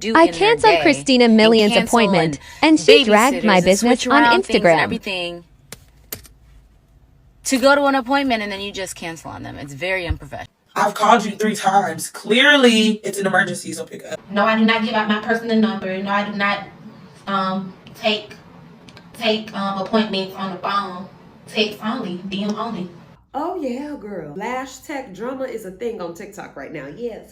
do I in their canceled day Christina and Million's cancel appointment, and and she dragged my babysitters and business switch on around things and Instagram. everything to go to an appointment and then you just cancel on them. It's very unprofessional. I've called you 3 times. Clearly, it's an emergency, so pick up. No, I do not give out my personal number. No, I do not take appointments on the phone. Text only, DM only. Oh yeah, girl. Lash tech drama is a thing on TikTok right now. Yes.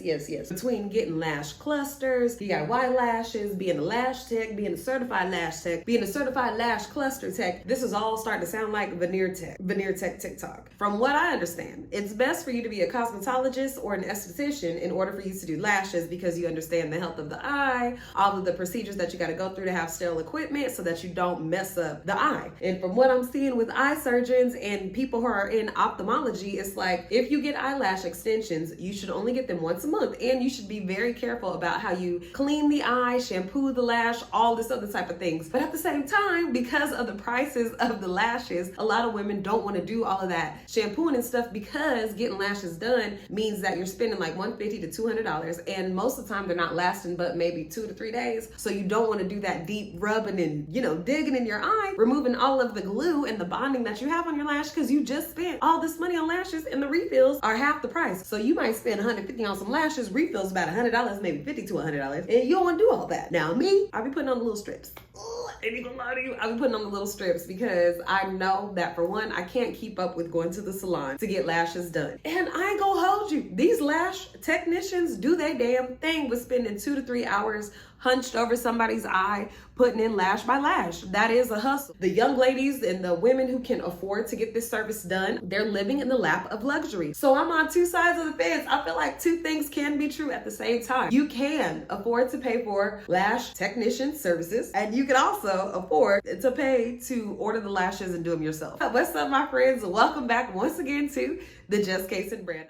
Between getting lash clusters, DIY lashes, being a lash tech, being a certified lash tech, being a certified lash cluster tech, this is all starting to sound like veneer tech TikTok. From what I understand, it's best for you to be a cosmetologist or an esthetician in order for you to do lashes because you understand the health of the eye, all of the procedures that you got to go through to have sterile equipment so that you don't mess up the eye. And from what I'm seeing with eye surgeons and people who are in ophthalmology, it's like if you get eyelash extensions, you should only get them once a month, and you should be very careful about how you clean the eye, shampoo the lash, all this other type of things. But at the same time, because of the prices of the lashes, a lot of women don't want to do all of that shampooing and stuff because getting lashes done means that you're spending like $150 to $200, and most of the time they're not lasting but maybe 2 to 3 days. So you don't want to do that deep rubbing and digging in your eye, removing all of the glue and the bonding that you have on your lash because you just spent all this money on lashes and the refills are half the price. So you might spend $150 on some lashes, refills about $100, maybe $50 to $100, and you don't want to do all that. Now me, I be putting on the little strips. I ain't gonna lie to you, I be putting on the little strips because I know that for one, I can't keep up with going to the salon to get lashes done. And I ain't gonna hold you. These lash technicians do their damn thing with spending 2 to 3 hours hunched over somebody's eye, putting in lash by lash. That is a hustle. The young ladies and the women who can afford to get this service done, they're living in the lap of luxury. So I'm on 2 sides of the fence. I feel like 2 things can be true at the same time. You can afford to pay for lash technician services, and you can also afford to pay to order the lashes and do them yourself. What's up, my friends? Welcome back once again to the Just Casing brand.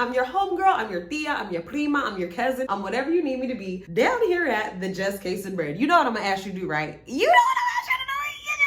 I'm your homegirl, I'm your tia, I'm your prima, I'm your cousin, I'm whatever you need me to be down here at the Just Casing brand. You know what I'm gonna ask you to do, right? You know what I'm asking you to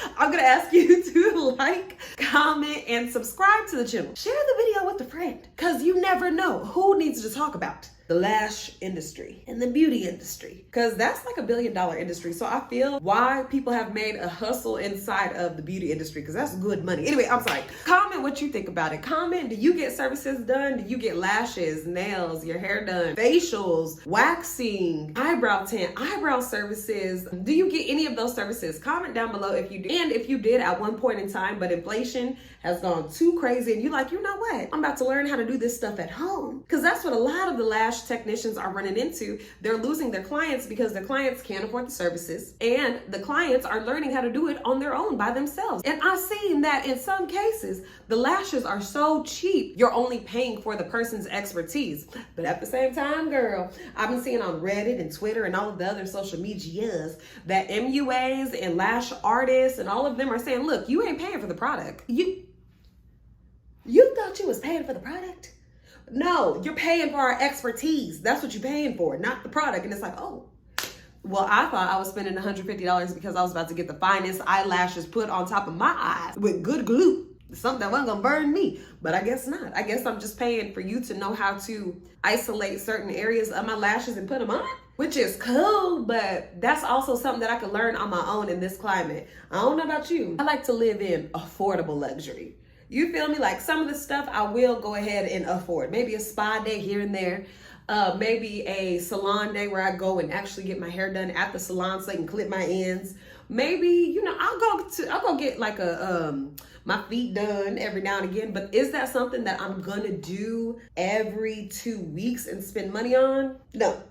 do. I'm gonna ask you to like, comment, and subscribe to the channel. Share the video with a friend, because you never know who needs to talk about the lash industry and the beauty industry, because that's like $1 billion industry. So I feel why people have made a hustle inside of the beauty industry, because that's good money. Anyway, I'm sorry. Comment what you think about it. Comment, do you get services done? Do you get lashes, nails, your hair done, facials, waxing, eyebrow tint, eyebrow services? Do you get any of those services? Comment down below if you do. And if you did at one point in time, but inflation has gone too crazy and you're like, you know what? I'm about to learn how to do this stuff at home. Because that's what a lot of the lash technicians are running into. They're losing their clients because their clients can't afford the services, and the clients are learning how to do it on their own by themselves. And I've seen that in some cases, the lashes are so cheap, you're only paying for the person's expertise. But at the same time, girl, I've been seeing on Reddit and Twitter and all of the other social medias that MUAs and lash artists and all of them are saying, look, you ain't paying for the product. You thought you was paying for the product? No, you're paying for our expertise. That's what you're paying for, not the product. And it's like, oh, well, I thought I was spending $150 because I was about to get the finest eyelashes put on top of my eyes with good glue. Something that wasn't gonna burn me, but I guess not. I guess I'm just paying for you to know how to isolate certain areas of my lashes and put them on, which is cool, but that's also something that I can learn on my own in this climate. I don't know about you. I like to live in affordable luxury. You feel me? Like some of the stuff I will go ahead and afford. Maybe a spa day here and there. Maybe a salon day where I go and actually get my hair done at the salon so I can clip my ends. Maybe, I'll go get like my feet done every now and again. But is that something that I'm gonna do every 2 weeks and spend money on? No.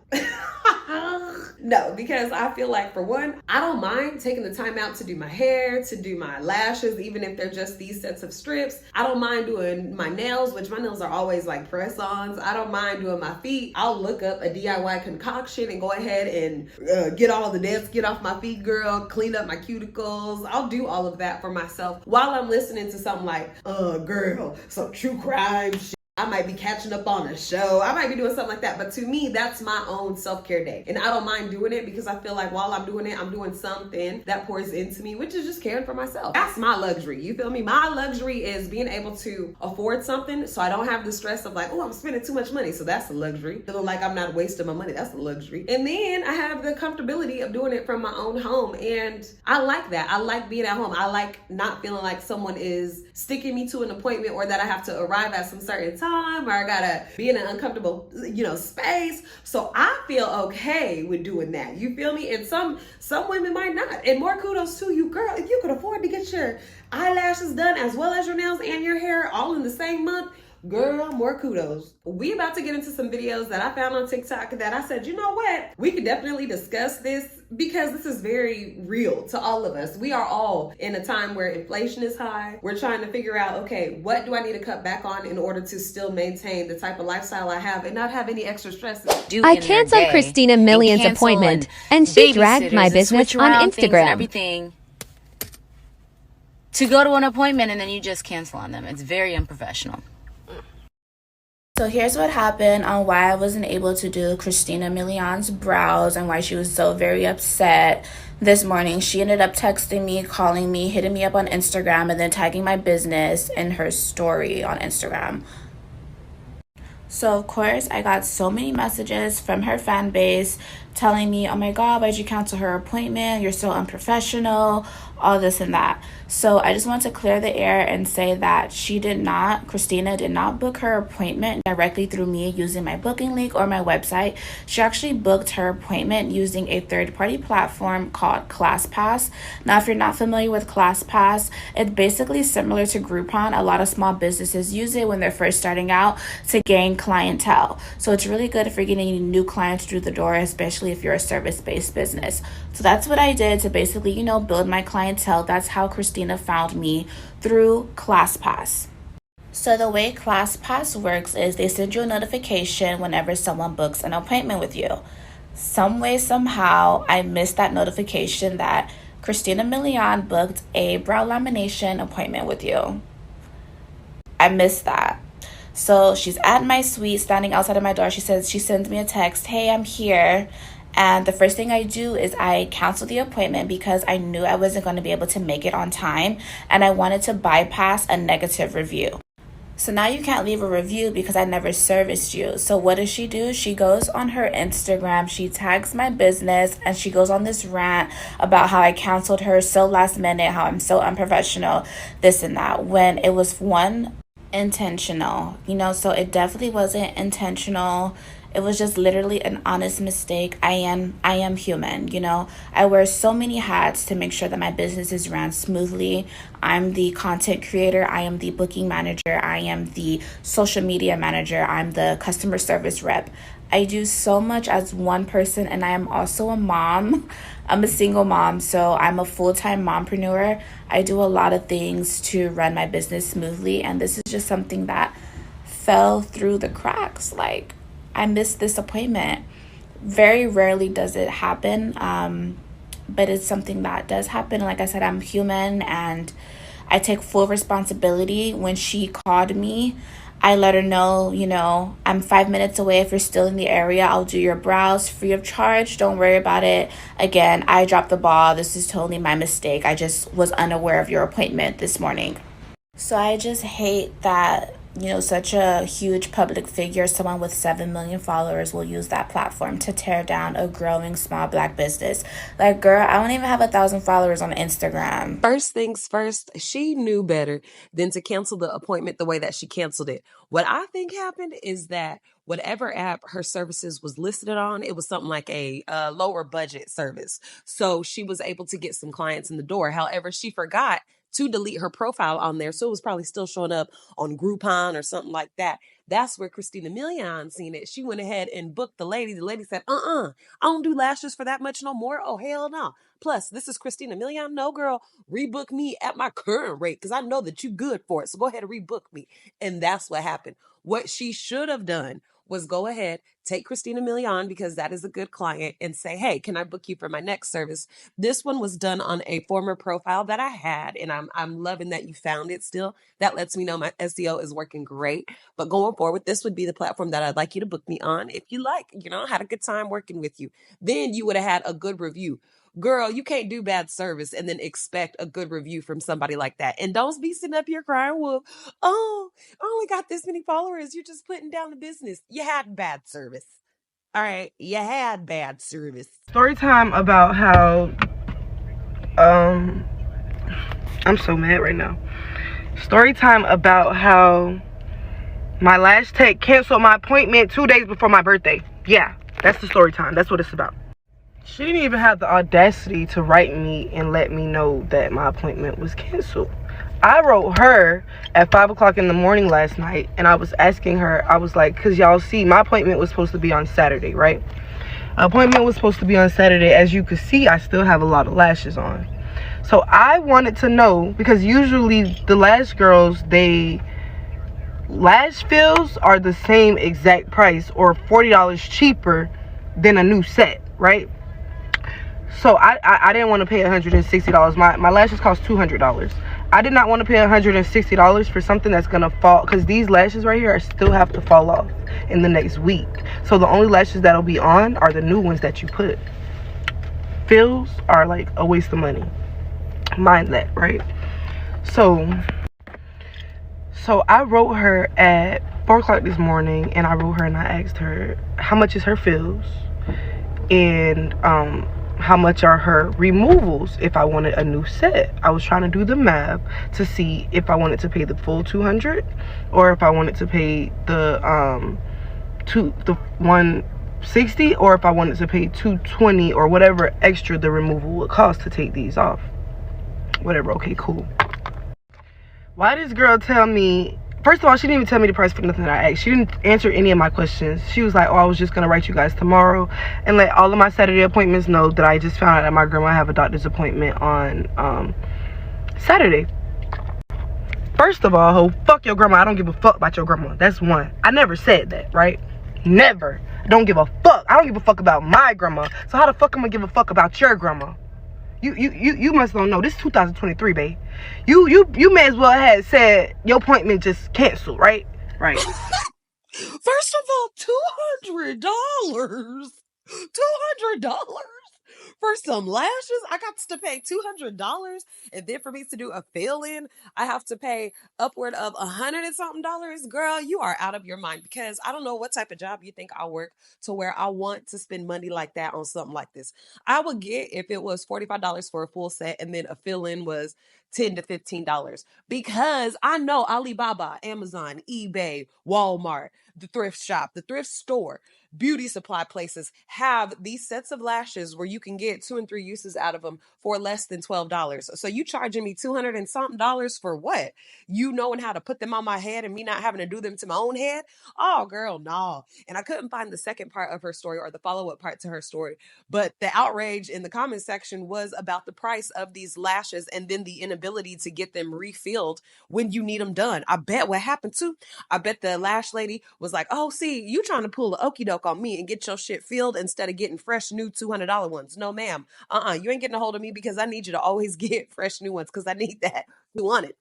No, because I feel like, for one, I don't mind taking the time out to do my hair, to do my lashes, even if they're just these sets of strips. I don't mind doing my nails, which my nails are always like press-ons. I don't mind doing my feet. I'll look up a DIY concoction and go ahead and get all the dead skin off my feet, girl, clean up my cuticles. I'll do all of that for myself while I'm listening to something like, girl, some true crime shit. I might be catching up on a show. I might be doing something like that. But to me, that's my own self-care day. And I don't mind doing it because I feel like while I'm doing it, I'm doing something that pours into me, which is just caring for myself. That's my luxury. You feel me? My luxury is being able to afford something so I don't have the stress of like, oh, I'm spending too much money. So that's a luxury. Feeling like I'm not wasting my money. That's a luxury. And then I have the comfortability of doing it from my own home. And I like that. I like being at home. I like not feeling like someone is sticking me to an appointment or that I have to arrive at some certain time or I gotta be in an uncomfortable, space. So I feel okay with doing that. You feel me? And some women might not. And more kudos to you, girl. If you could afford to get your eyelashes done as well as your nails and your hair all in the same month, girl, more kudos. We about to get into some videos that I found on TikTok that I said, you know what? We could definitely discuss this because this is very real to all of us. We are all in a time where inflation is high. We're trying to figure out, okay, what do I need to cut back on in order to still maintain the type of lifestyle I have and not have any extra stress? I canceled Christina Million's appointment and she dragged my business on Instagram. Everything to go to an appointment and then you just cancel on them. It's very unprofessional. So here's what happened on why I wasn't able to do Christina Million's brows and why she was so very upset this morning. She ended up texting me, calling me, hitting me up on Instagram, and then tagging my business in her story on Instagram. So of course I got so many messages from her fan base telling me, oh my God, why'd you cancel her appointment? You're so unprofessional, all this and that. So I just want to clear the air and say that Christina did not book her appointment directly through me using my booking link or my website. She actually booked her appointment using a third-party platform called ClassPass. Now, if you're not familiar with ClassPass, it's basically similar to Groupon. A lot of small businesses use it when they're first starting out to gain clientele. So it's really good if you're getting new clients through the door, especially if you're a service-based business. So that's what I did to basically, build my clientele. That's how Christina found me, through ClassPass. So the way ClassPass works is they send you a notification whenever someone books an appointment with you. Some way, somehow, I missed that notification that Christina Milian booked a brow lamination appointment with you. I missed that. So she's at my suite, standing outside of my door. She sends me a text, hey, I'm here. And the first thing I do is I cancel the appointment because I knew I wasn't going to be able to make it on time. And I wanted to bypass a negative review. So now you can't leave a review because I never serviced you. So what does she do? She goes on her Instagram, she tags my business, and she goes on this rant about how I canceled her so last minute, how I'm so unprofessional, this and that, when it was intentional, so it definitely wasn't intentional. It was just literally an honest mistake. I am human, I wear so many hats to make sure that my business is ran smoothly. I'm the content creator. I am the booking manager. I am the social media manager. I'm the customer service rep. I do so much as one person, and I am also a mom. I'm a single mom, so I'm a full-time mompreneur. I do a lot of things to run my business smoothly, and this is just something that fell through the cracks. Like, I missed this appointment. Very rarely does it happen, but it's something that does happen. Like I said, I'm human, and I take full responsibility. When she called me, I let her know, I'm 5 minutes away. If you're still in the area, I'll do your brows free of charge. Don't worry about it. Again, I dropped the ball. This is totally my mistake. I just was unaware of your appointment this morning. So I just hate that, such a huge public figure, someone with 7 million followers, will use that platform to tear down a growing small Black business. Like, girl, I don't even have 1,000 followers on Instagram. First things first, she knew better than to cancel the appointment the way that she canceled it. What I think happened is that whatever app her services was listed on, it was something like a lower budget service. So she was able to get some clients in the door. However, she forgot to delete her profile on there. So it was probably still showing up on Groupon or something like that. That's where Christina Milian seen it. She went ahead and booked the lady. The lady said, I don't do lashes for that much no more. Oh, hell no. Plus, this is Christina Milian. No, girl, rebook me at my current rate because I know that you good for it. So go ahead and rebook me. And that's what happened. What she should have done was go ahead, take Christina Milian, because that is a good client, and say, hey, can I book you for my next service? This one was done on a former profile that I had, and I'm loving that you found it still. That lets me know my SEO is working great. But going forward, this would be the platform that I'd like you to book me on if you like. Had a good time working with you. Then you would have had a good review. Girl, you can't do bad service and then expect a good review from somebody like that. And don't be sitting up here crying, well, oh, I only got this many followers. You're just putting down the business. You had bad service. All right, you had bad service. Story time about how I'm so mad right now. Story time about how my Lash Tech canceled my appointment 2 days before my birthday. Yeah, that's the story time. That's what it's about. She didn't even have the audacity to write me and let me know that my appointment was canceled. I wrote her at 5 o'clock in the morning last night, and I was asking her, I was like, because y'all see, my appointment was supposed to be on Saturday, right? Appointment was supposed to be on Saturday. As you can see, I still have a lot of lashes on. So I wanted to know, because usually the lash girls, lash fills are the same exact price or $40 cheaper than a new set, right? So I didn't want to pay $160. My lashes cost $200. I did not want to pay $160 for something that's gonna fall, because these lashes right here still have to fall off in the next week. So the only lashes that'll be on are the new ones that you put. Fills are like a waste of money. Mind that, right? So I wrote her at 4 o'clock this morning, and I wrote her and I asked her how much is her fills and how much are her removals if I wanted a new set. I was trying to do the math to see if I wanted to pay the full $200 or if I wanted to pay the $160 or if I wanted to pay $220 or whatever extra the removal would cost to take these off. Whatever, okay, cool. Why this girl tell me, first of all, she didn't even tell me the price for nothing that I asked. She didn't answer any of my questions. She was like, oh, I was just going to write you guys tomorrow and let all of my Saturday appointments know that I just found out that my grandma have a doctor's appointment on Saturday. First of all, ho, fuck your grandma. I don't give a fuck about your grandma. That's one. I never said that, right? Never. I don't give a fuck. I don't give a fuck about my grandma. So how the fuck am I give a fuck about your grandma? You must don't know. This is 2023, babe. You may as well have said your appointment just canceled, right? Right. First of all, $200. $200 for some lashes. I got to pay $200, and then for me to do a fill-in, I have to pay upward of $100 and something. Girl, you are out of your mind, because I don't know what type of job you think I work to where I want to spend money like that on something like this. I would get if it was $45 for a full set and then a fill-in was $10 to $15, because I know Alibaba, Amazon, eBay, Walmart, the thrift shop, the thrift store, beauty supply places have these sets of lashes where you can get 2 and 3 uses out of them for less than $12. So you charging me $200 and something for what? You knowing how to put them on my head and me not having to do them to my own head? Oh, girl, no. And I couldn't find the second part of her story or the follow-up part to her story. But the outrage in the comment section was about the price of these lashes and then the inability to get them refilled when you need them done. I bet what happened too, I bet the lash lady was like, oh, see, you trying to pull a okie doke on me and get your shit filled instead of getting fresh new $200 ones. No, ma'am. You ain't getting a hold of me, because I need you to always get fresh new ones, because I need that. 200.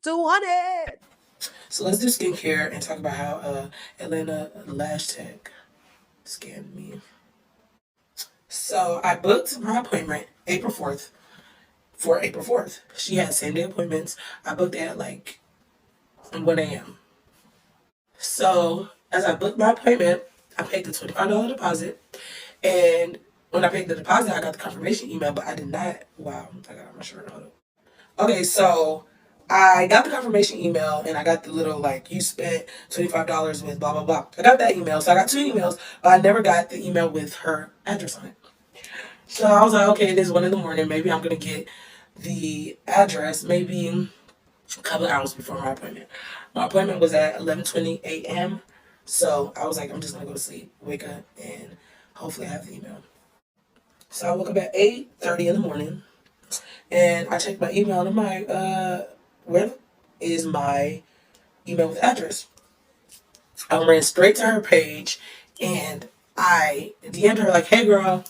So let's do skincare and talk about how Atlanta Lash Tech scammed me. So I booked my appointment April 4th for April 4th. She had same day appointments. I booked it at like 1 a.m. So as I booked my appointment, I paid the $25 deposit. And when I paid the deposit, I got the confirmation email, but I did not. Wow, I got my shirt. Hold up. Okay, so I got the confirmation email and I got the little like, you spent $25 with blah, blah, blah. I got that email. So I got 2 emails, but I never got the email with her address on it. So I was like, okay, it is 1 a.m. Maybe I'm going to get the address maybe a couple of hours before my appointment. My appointment was at 11:20 a.m. So I was like, I'm just going to go to sleep, wake up, and hopefully I have the email. So I woke up at 8:30 in the morning, and I checked my email, and my, where is my email with address? I ran straight to her page, And I DM'd her like, hey girl,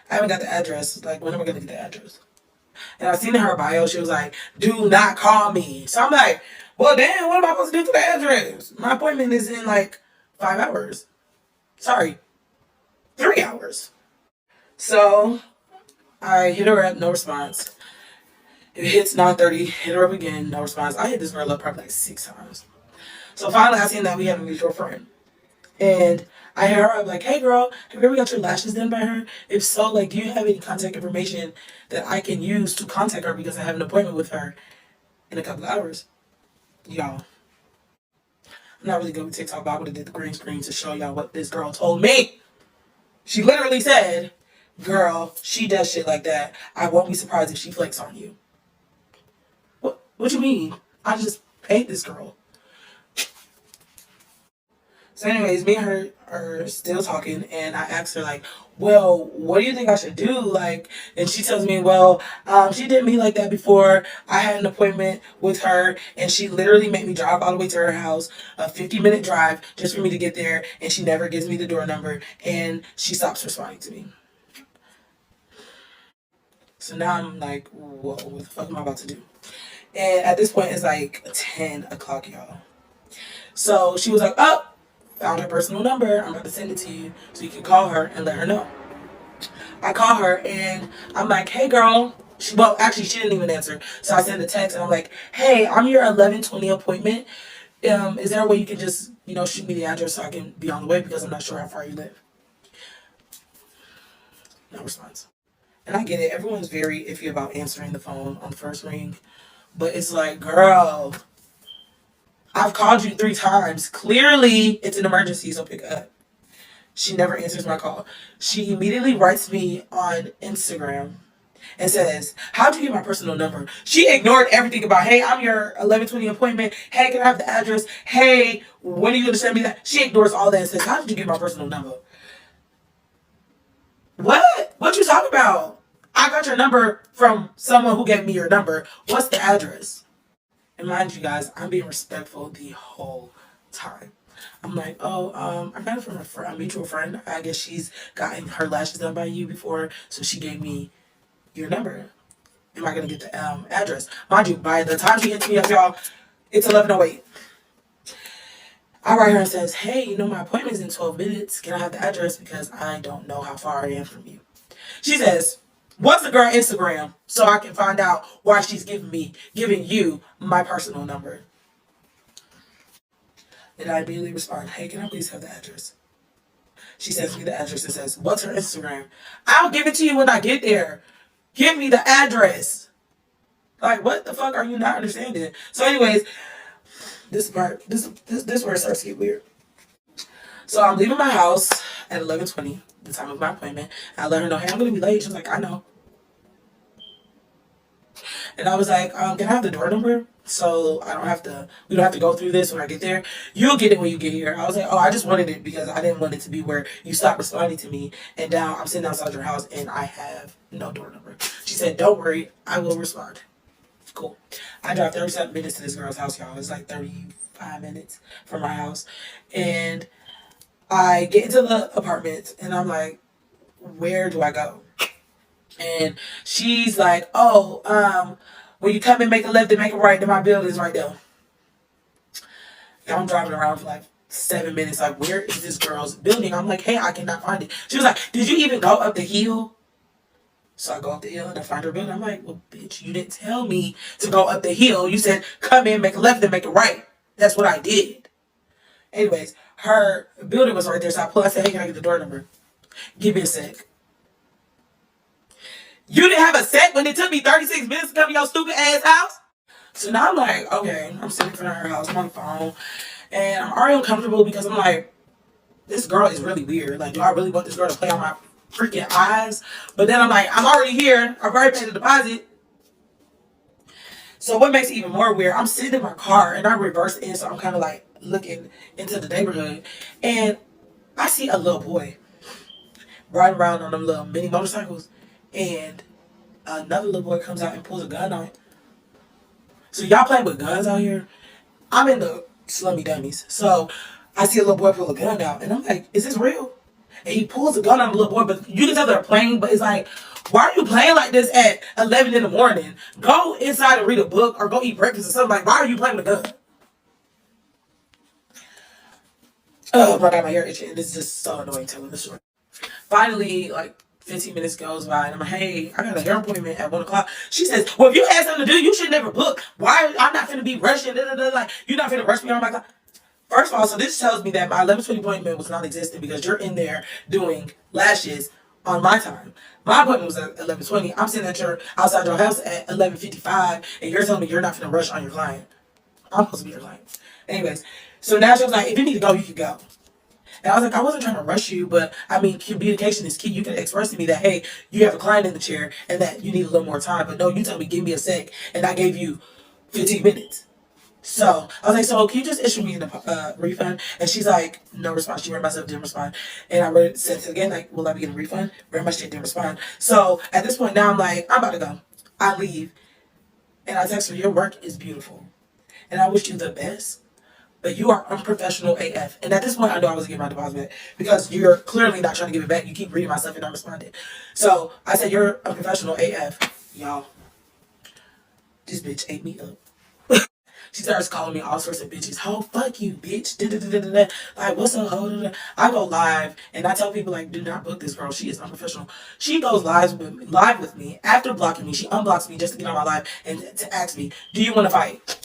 I haven't got the address. Like, when am I going to get the address? And I seen in her bio, she was like, do not call me. So I'm like, well, damn, what am I supposed to do for the address? My appointment is in like 5 hours. Sorry, 3 hours. So I hit her up, no response. It hits 9:30, hit her up again, no response. I hit this girl up probably like 6 times. So finally I seen that we have a mutual friend. And I hit her up like, hey girl, have you ever got your lashes done by her? If so, like, do you have any contact information that I can use to contact her because I have an appointment with her in a couple of hours? Y'all, I'm not really good with TikTok, but I would have did the green screen to show y'all what this girl told me. She literally said, girl, she does shit like that. I won't be surprised if she flakes on you. What you mean? I just paid this girl. So anyways, me and her are still talking, and I asked her like, well, what do you think I should do? Like, and she tells me, well, she did me like that before. I had an appointment with her, and she literally made me drive all the way to her house, a 50-minute drive just for me to get there, and she never gives me the door number, and she stops responding to me. So now I'm like, whoa, what the fuck am I about to do? And at this point, it's like 10 o'clock, y'all. So she was like, oh, found her personal number. I'm about to send it to you so you can call her and let her know. I call her and I'm like, hey girl. Well, actually, she didn't even answer. So I send a text and I'm like, hey, I'm your 11:20 appointment. Is there a way you can just, shoot me the address so I can be on the way because I'm not sure how far you live? No response. And I get it. Everyone's very iffy about answering the phone on the first ring. But it's like, girl, I've called you 3 times. Clearly, it's an emergency, so pick up. She never answers my call. She immediately writes me on Instagram and says, how'd you get my personal number? She ignored everything about, hey, I'm your 11:20 appointment. Hey, can I have the address? Hey, when are you going to send me that? She ignores all that and says, how did you get my personal number? What? What you talking about? I got your number from someone who gave me your number. What's the address? And mind you guys, I'm being respectful the whole time. I'm like, oh, I got it from a mutual friend. I guess she's gotten her lashes done by you before, so she gave me your number. Am I going to get the address? Mind you, by the time she hits me up, y'all, it's 11:08. I write her and says, hey, my appointment's in 12 minutes. Can I have the address because I don't know how far I am from you? She says, what's the girl Instagram so I can find out why she's giving you my personal number? And I immediately respond, hey, can I please have the address? She sends me the address and says, what's her Instagram? I'll give it to you when I get there. Give me the address. Like, what the fuck are you not understanding? So anyways, this where it starts to get weird. So I'm leaving my house at 11:20, the time of my appointment. I let her know, hey, I'm going to be late. She's like, I know. And I was like, can I have the door number? So we don't have to go through this when I get there. You'll get it when you get here. I was like, oh, I just wanted it because I didn't want it to be where you stop responding to me. And now I'm sitting outside your house and I have no door number. She said, don't worry, I will respond. Cool. I drive 37 minutes to this girl's house, y'all. It's like 35 minutes from my house. And I get into the apartment and I'm like, where do I go? And she's like, oh, when you come and make a left and make a right, then my building's right there. And I'm driving around for like 7 minutes. Like, where is this girl's building? I'm like, hey, I cannot find it. She was like, did you even go up the hill? So I go up the hill and I find her building. I'm like, well, bitch, you didn't tell me to go up the hill. You said, come in, make a left and make a right. That's what I did. Anyways, her building was right there. So I pulled. I said, hey, can I get the door number? Give me a sec. You didn't have a sec when it took me 36 minutes to come to your stupid ass house? So now I'm like, okay, I'm sitting in front of her house. I'm on the phone. And I'm already uncomfortable because I'm like, this girl is really weird. Like, do I really want this girl to play on my freaking eyes? But then I'm like, I'm already here. I've already paid the deposit. So what makes it even more weird, I'm sitting in my car and I reversed in. So I'm kind of like looking into the neighborhood. And I see a little boy riding around on them little mini motorcycles. And another little boy comes out and pulls a gun on it. So y'all playing with guns out here? I'm in the slummy dummies. So I see a little boy pull a gun out. And I'm like, is this real? And he pulls a gun on the little boy, but you can tell they're playing, but it's like, why are you playing like this at 11 in the morning? Go inside and read a book or go eat breakfast or something. Like, why are you playing with a gun? Oh my God, my hair itching. This is just so annoying telling this story. Finally, like 15 minutes goes by and I'm like, hey, I got a hair appointment at 1 o'clock. She says, well, if you had something to do, you should never book. Why? I'm not finna be rushing. Like, you're not finna rush me on my clock. First of all, so this tells me that my 11:20 appointment was non-existent because you're in there doing lashes on my time. My appointment was at 11:20. I'm sitting outside your house at 11:55 and you're telling me you're not finna rush on your client. I'm supposed to be your client. Anyways, so now she was like, if you need to go, you can go. And I was like, I wasn't trying to rush you, but I mean, communication is key. You can express to me that, hey, you have a client in the chair and that you need a little more time. But no, you tell me, give me a sec. And I gave you 15 minutes. So I was like, so can you just issue me a refund? And she's like, no response. She read myself, didn't respond. And I said it again, like, will I be getting a refund? Read my shit, didn't respond. So at this point now I'm like, I'm about to go. I leave. And I text her, your work is beautiful. And I wish you the best. But you are unprofessional AF. And at this point, I know I wasn't getting my deposit back because you're clearly not trying to give it back. You keep reading my stuff and not responding. So I said, you're unprofessional AF. Y'all, this bitch ate me up. She starts calling me all sorts of bitches. Oh, fuck you, bitch. Da-da-da-da-da. Like, what's up, ho? I go live and I tell people, like, do not book this girl. She is unprofessional. She goes live with me after blocking me. She unblocks me just to get on my live and to ask me, do you want to fight?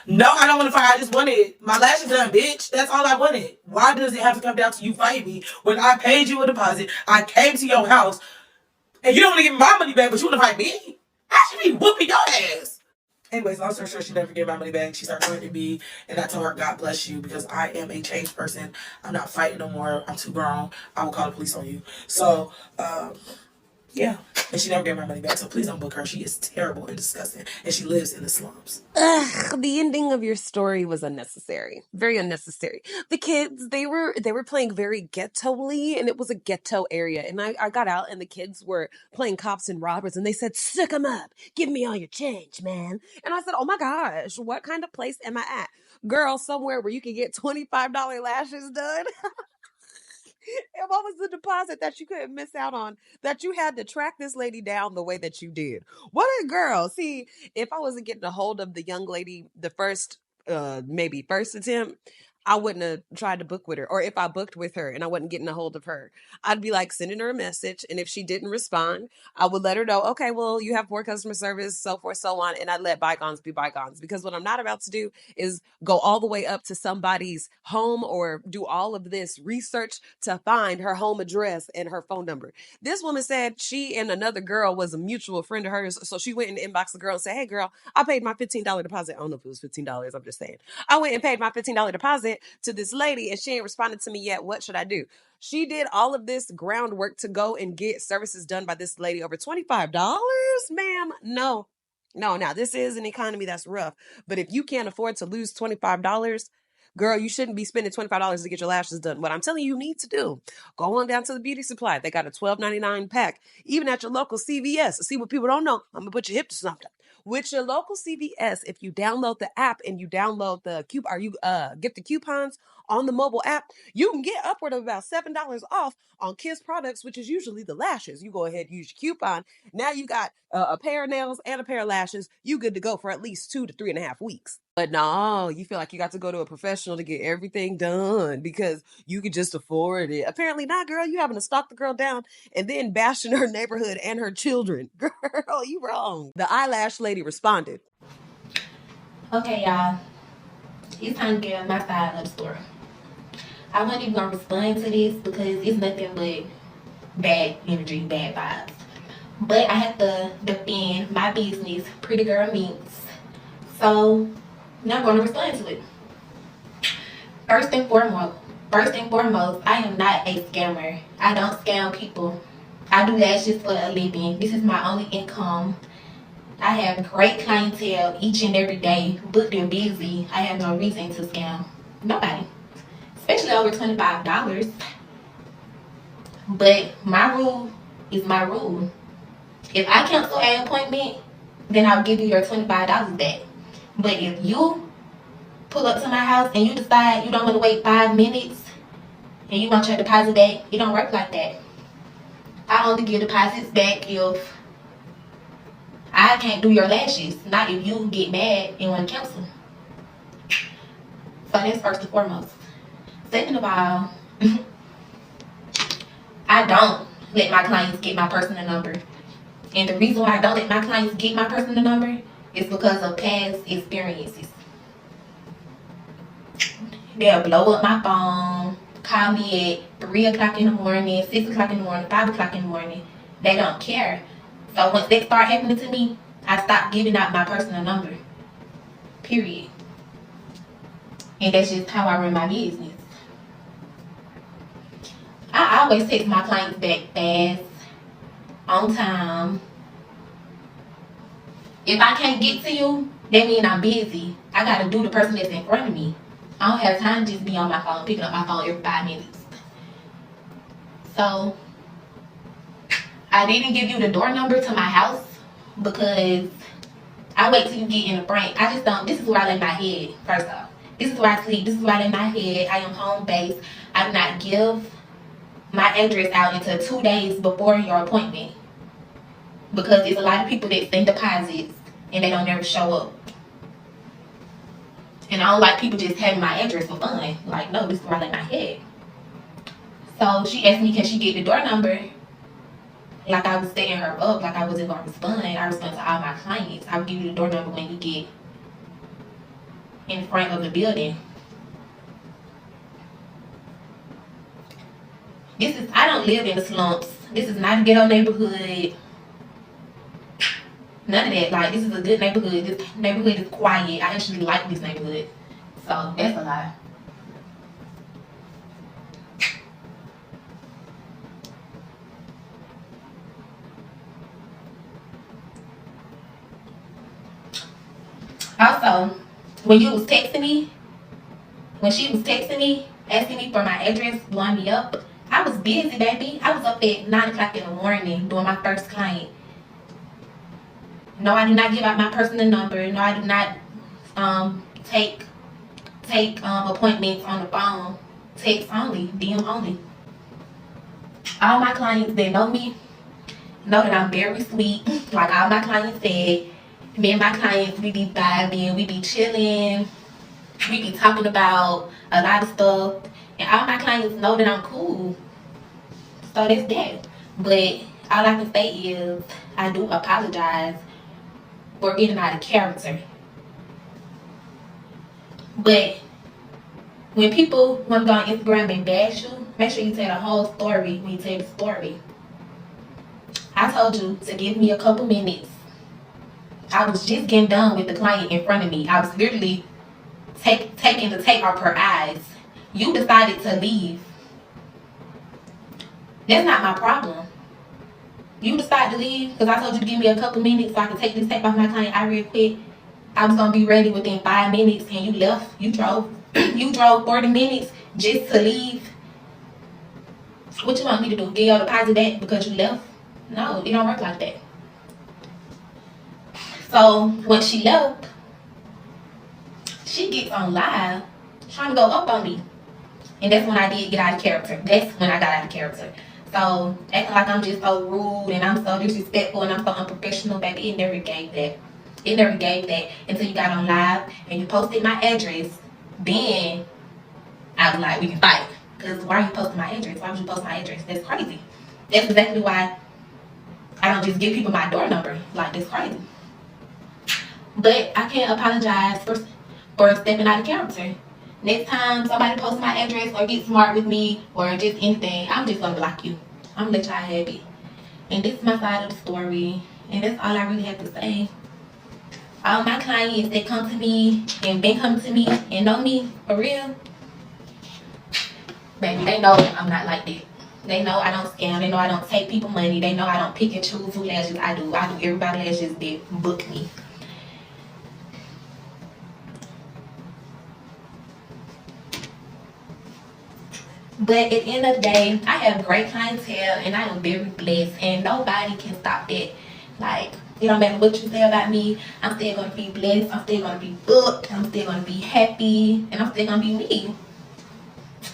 No, I don't want to fight. I just wanted my lashes done, bitch. That's all I wanted. Why does it have to come down to you fighting me when I paid you a deposit? I came to your house and you don't want to give me my money back, but you want to fight me? I should be whooping your ass. Anyways, long story short, she never gave my money back. She started threatening me, and I told her, God bless you, because I am a changed person. I'm not fighting no more. I'm too grown. I will call the police on you. So, yeah. And she never gave my money back, so please don't book her. She is terrible and disgusting, and she lives in the slums. Ugh, the ending of your story was unnecessary. Very unnecessary. The kids, they were playing very ghetto-y, and it was a ghetto area. And I got out, and the kids were playing cops and robbers, and they said, "Stick 'em up. Give me all your change, man." And I said, oh my gosh, what kind of place am I at? Girl, somewhere where you can get $25 lashes done. And what was the deposit that you couldn't miss out on that you had to track this lady down the way that you did? What a girl. See, if I wasn't getting a hold of the young lady the first maybe first attempt, I wouldn't have tried to book with her. Or if I booked with her and I wasn't getting a hold of her, I'd be like sending her a message. And if she didn't respond, I would let her know, okay, well, you have poor customer service, so forth, so on. And I'd let bygones be bygones. Because what I'm not about to do is go all the way up to somebody's home or do all of this research to find her home address and her phone number. This woman said she and another girl was a mutual friend of hers. So she went and inboxed the girl and said, hey, girl, I paid my $15 deposit. I don't know if it was $15. I'm just saying. I went and paid my $15 deposit to this lady and she ain't responded to me yet. What should I do? She did all of this groundwork to go and get services done by this lady over $25? Ma'am, no. No, now this is an economy that's rough. But if you can't afford to lose $25, girl, you shouldn't be spending $25 to get your lashes done. What I'm telling you need to do, go on down to the beauty supply. They got a $12.99 pack. Even at your local CVS. See what people don't know. I'm going to put your hip to something. With your local CVS, if you download the app and you download the coupon, or you get the coupons on the mobile app, you can get upward of about $7 off on Kiss products, which is usually the lashes. You go ahead and use your coupon. Now you got a pair of nails and a pair of lashes. You good to go for at least 2 to 3.5 weeks. But no, you feel like you got to go to a professional to get everything done because you could just afford it. Apparently not, girl. You having to stalk the girl down and then bashing her neighborhood and her children. Girl, you wrong. The eyelash lady responded. Okay, y'all. It's time to get my side of the story. I wasn't even going to respond to this because it's nothing but bad energy, bad vibes. But I have to defend my business, Pretty Girl Minks. So, now I'm going to respond to it. First and foremost, I am not a scammer. I don't scam people. I do lashes for a living. This is my only income. I have great clientele each and every day, booked and busy. I have no reason to scam nobody, especially over $25. But my rule is my rule. If I cancel an appointment, then I'll give you your $25 back. But if you pull up to my house and you decide you don't want to wait 5 minutes and you want your deposit back, it don't work like that. I only give deposits back if I can't do your lashes, not if you get mad and want to cancel. So that's first and foremost. Second of all, I don't let my clients get my personal number. And the reason why I don't let my clients get my personal number is because of past experiences. They'll blow up my phone, call me at 3 o'clock in the morning, 6 o'clock in the morning, 5 o'clock in the morning. They don't care. So once that start happening to me, I stop giving out my personal number. Period. And that's just how I run my business. I always text my clients back fast, on time. If I can't get to you, that means I'm busy. I gotta do the person that's in front of me. I don't have time to just be on my phone, picking up my phone every 5 minutes. So, I didn't give you the door number to my house because I wait till you get in the front. I just don't, this is where I lay my head, first off. This is where I sleep, this is where I lay my head. I am home based. I do not give my address out until 2 days before your appointment. Because there's a lot of people that send deposits and they don't never show up. And I don't like people just having my address for fun. Like, no, this is where I lay my head. So she asked me, can she get the door number? Like I was setting her up, like I wasn't going to respond. I respond to all my clients. I will give you the door number when you get in front of the building. I don't live in the slumps. This is not a ghetto neighborhood. None of that. Like, this is a good neighborhood. This neighborhood is quiet. I actually like this neighborhood. So that's a lie. Also, when you was texting me, when she was texting me, asking me for my address, blowing me up, I was busy, baby. I was up at 9 o'clock in the morning doing my first client. No, I do not give out my personal number. No, I do not take appointments on the phone. Text only, DM only. All my clients that know me know that I'm very sweet. Like all my clients said, me and my clients, we be vibing, we be chilling, we be talking about a lot of stuff. And all my clients know that I'm cool. So that's that. But all I can say is I do apologize for getting out of character. But when people want to go on Instagram and bash you, make sure you tell the whole story when you tell the story. I told you to give me a couple minutes. I was just getting done with the client in front of me. I was literally taking the tape off her eyes. You decided to leave. That's not my problem. You decided to leave because I told you to give me a couple minutes so I could take this tape off my client eye real quick. I was gonna be ready within 5 minutes and you left. You drove 40 minutes just to leave. What you want me to do? Get your deposit back because you left? No, it don't work like that. So when she left, she gets on live trying to go up on me. And that's when I did get out of character. That's when I got out of character. So acting like I'm just so rude and I'm so disrespectful and I'm so unprofessional, baby, it never gave that. It never gave that until you got on live and you posted my address. Then I was like, we can fight. Because why are you posting my address? Why would you post my address? That's crazy. That's exactly why I don't just give people my door number. Like, that's crazy. But I can't apologize for stepping out of character. Next time somebody posts my address or get smart with me or just anything, I'm just gonna block you. I'm gonna let y'all have it. And this is my side of the story. And that's all I really have to say. All my clients that come to me and been coming to me and know me for real, baby, they know I'm not like that. They know I don't scam. They know I don't take people money. They know I don't pick and choose who lashes I do. I do everybody lashes that book me. But at the end of the day, I have great clientele and I am very blessed and nobody can stop that. Like, it don't matter what you say about me, I'm still going to be blessed, I'm still going to be booked, I'm still going to be happy, and I'm still going to be me.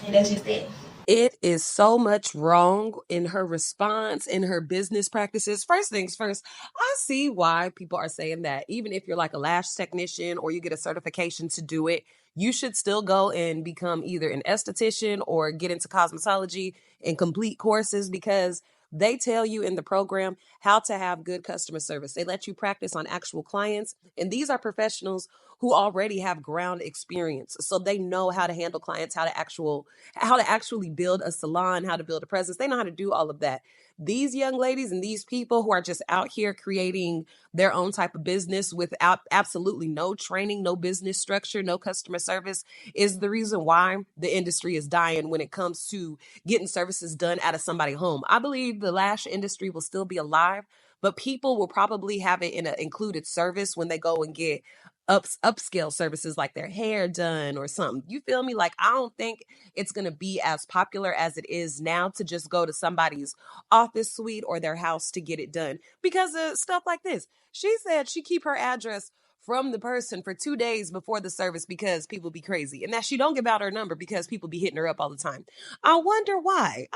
And that's just it. It is so much wrong in her response, in her business practices. First things first, I see why people are saying that even if you're like a lash technician or you get a certification to do it, you should still go and become either an esthetician or get into cosmetology and complete courses, because they tell you in the program how to have good customer service. They let you practice on actual clients. And these are professionals who already have ground experience. So they know how to handle clients, how to actually build a salon, how to build a presence. They know how to do all of that. These young ladies and these people who are just out here creating their own type of business without absolutely no training, no business structure, no customer service is the reason why the industry is dying when it comes to getting services done out of somebody's home. I believe the lash industry will still be alive, but people will probably have it in an included service when they go and get upscale services like their hair done or something. You feel me? Like, I don't think it's going to be as popular as it is now to just go to somebody's office suite or their house to get it done because of stuff like this. She said she keep her address from the person for 2 days before the service because people be crazy, and that she don't give out her number because people be hitting her up all the time. I wonder why.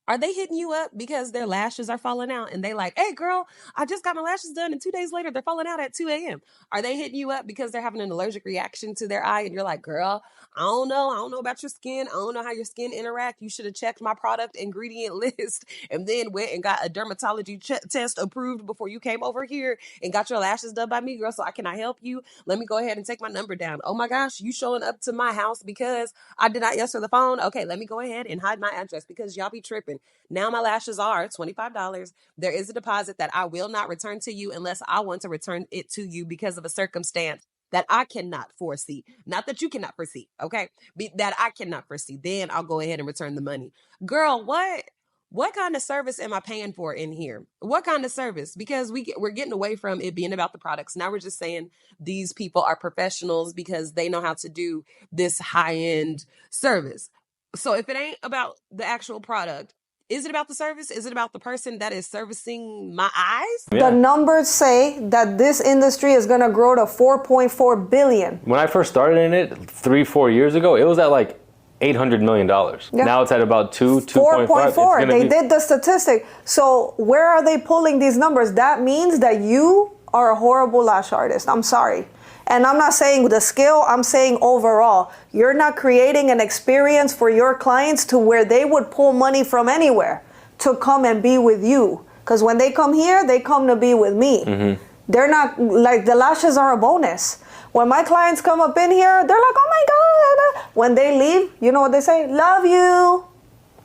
Are they hitting you up because their lashes are falling out and they like, hey girl, I just got my lashes done and 2 days later they're falling out at 2 a.m. Are they hitting you up because they're having an allergic reaction to their eye and you're like, girl, I don't know about your skin. I don't know how your skin interact. You should have checked my product ingredient list and then went and got a dermatology test approved before you came over here and got your lashes done by me, girl. So can I help you? Let me go ahead and take my number down. Oh my gosh, you showing up to my house because I did not answer the phone? Okay, let me go ahead and hide my address because y'all be tripping. Now my lashes are $25. There is a deposit that I will not return to you unless I want to return it to you because of a circumstance that I cannot foresee. Not that you cannot foresee, okay? That I cannot foresee. Then I'll go ahead and return the money. Girl, what kind of service am I paying for in here? What kind of service? Because we're getting away from it being about the products. Now we're just saying these people are professionals because they know how to do this high-end service. So if it ain't about the actual product, is it about the service? Is it about the person that is servicing my eyes? Yeah. The numbers say that this industry is going to grow to 4.4 billion. When I first started in it 3-4 years ago, it was at like $800 million. Yeah. Now it's at about 2.4. They did the statistic. So where are they pulling these numbers? That means that you are a horrible lash artist. I'm sorry. And I'm not saying the skill, I'm saying overall. You're not creating an experience for your clients to where they would pull money from anywhere to come and be with you. Because when they come here, they come to be with me. Mm-hmm. They're not, like, the lashes are a bonus. When my clients come up in here, they're like, oh my God. When they leave, you know what they say? Love you.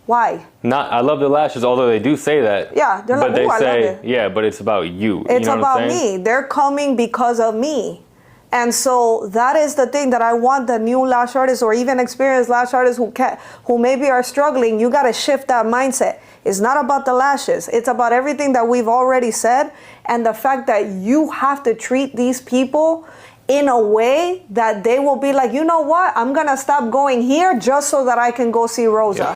Why? I love the lashes, although they do say that. Yeah, they're like, but they say, yeah, but it's about you. It's about me. They're coming because of me. And so that is the thing that I want the new lash artists or even experienced lash artists who maybe are struggling. You got to shift that mindset. It's not about the lashes. It's about everything that we've already said, and the fact that you have to treat these people in a way that they will be like, you know what? I'm going to stop going here just so that I can go see Rosa. Yeah.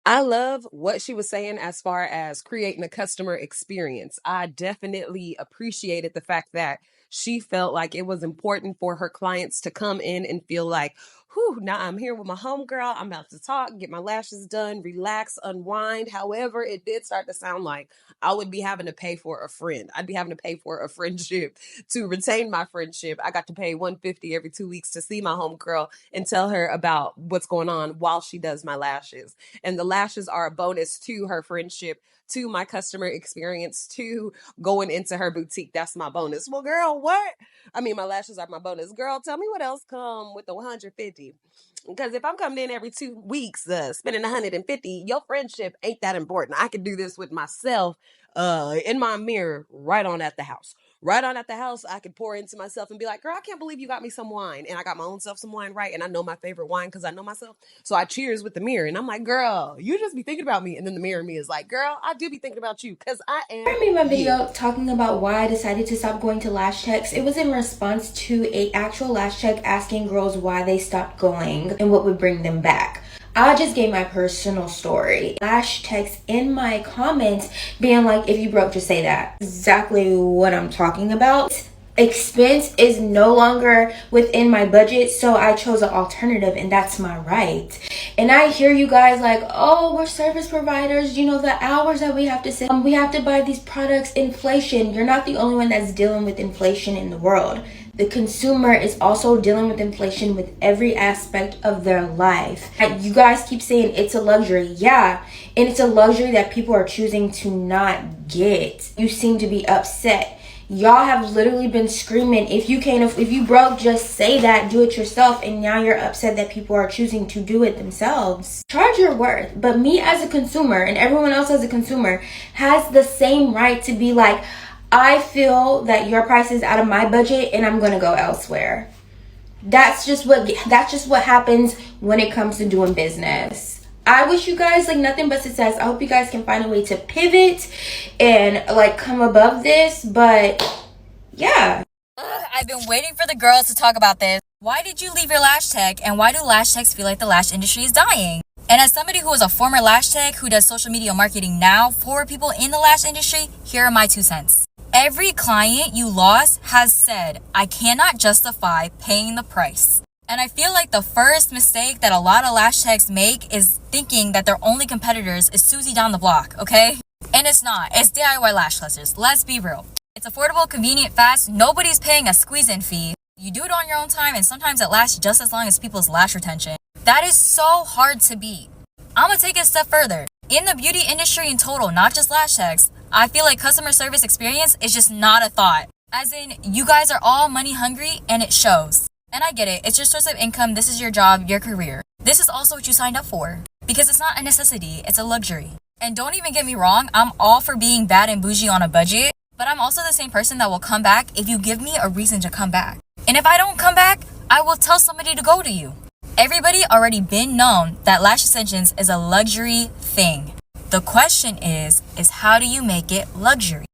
I love what she was saying as far as creating a customer experience. I definitely appreciated the fact that she felt like it was important for her clients to come in and feel like, whew, now I'm here with my homegirl. I'm about to talk, get my lashes done, relax, unwind. However, it did start to sound like I would be having to pay for a friend. I'd be having to pay for a friendship to retain my friendship. I got to pay $150 every 2 weeks to see my homegirl and tell her about what's going on while she does my lashes. And the lashes are a bonus to her friendship, to my customer experience, to going into her boutique. That's my bonus. Well, girl, what? I mean, my lashes are my bonus. Girl, tell me what else come with the 150. Because if I'm coming in every 2 weeks, spending 150, your friendship ain't that important. I can do this with myself in my mirror right on at the house. Right on at the house, I could pour into myself and be like, girl, I can't believe you got me some wine. And I got my own self some wine, right? And I know my favorite wine because I know myself. So I cheers with the mirror. And I'm like, girl, you just be thinking about me. And then the mirror in me is like, girl, I do be thinking about you because I am. I made my video talking about why I decided to stop going to Lash Techs. It was in response to an actual Lash Tech asking girls why they stopped going and what would bring them back. I just gave my personal story. Lash Techs in my comments being like, if you broke, just say that. Exactly what I'm talking about. expense is no longer within my budget, so I chose an alternative, and that's my right. And I hear you guys like, oh, we're service providers, you know, the hours that we have to sit, we have to buy these products, inflation. You're not the only one that's dealing with inflation in the world. The consumer is also dealing with inflation with every aspect of their life. And you guys keep saying it's a luxury. Yeah, and it's a luxury that people are choosing to not get. You seem to be upset. Y'all have literally been screaming, if you broke, just say that, do it yourself, and now you're upset that people are choosing to do it themselves. Charge your worth. But me as a consumer and everyone else as a consumer has the same right to be like, I feel that your price is out of my budget and I'm gonna go elsewhere. That's just what happens when it comes to doing business. I wish you guys like nothing but success. I hope you guys can find a way to pivot and like come above this, but yeah. I've been waiting for the girls to talk about this. Why did you leave your lash tech, and why do lash techs feel like the lash industry is dying? And as somebody who is a former lash tech who does social media marketing now for people in the lash industry, here are my 2 cents. Every client you lost has said, I cannot justify paying the price. And I feel like the first mistake that a lot of lash techs make is thinking that their only competitors is Susie down the block, okay? And it's not. It's DIY lash clusters. Let's be real. It's affordable, convenient, fast. Nobody's paying a squeeze-in fee. You do it on your own time, and sometimes it lasts just as long as people's lash retention. That is so hard to beat. I'm gonna take it a step further. In the beauty industry in total, not just lash techs, I feel like customer service experience is just not a thought. As in, you guys are all money hungry, and it shows. And I get it, it's your source of income, this is your job, your career. This is also what you signed up for. Because it's not a necessity, it's a luxury. And don't even get me wrong, I'm all for being bad and bougie on a budget, but I'm also the same person that will come back if you give me a reason to come back. And if I don't come back, I will tell somebody to go to you. Everybody already been known that lash extensions is a luxury thing. The question is how do you make it luxury?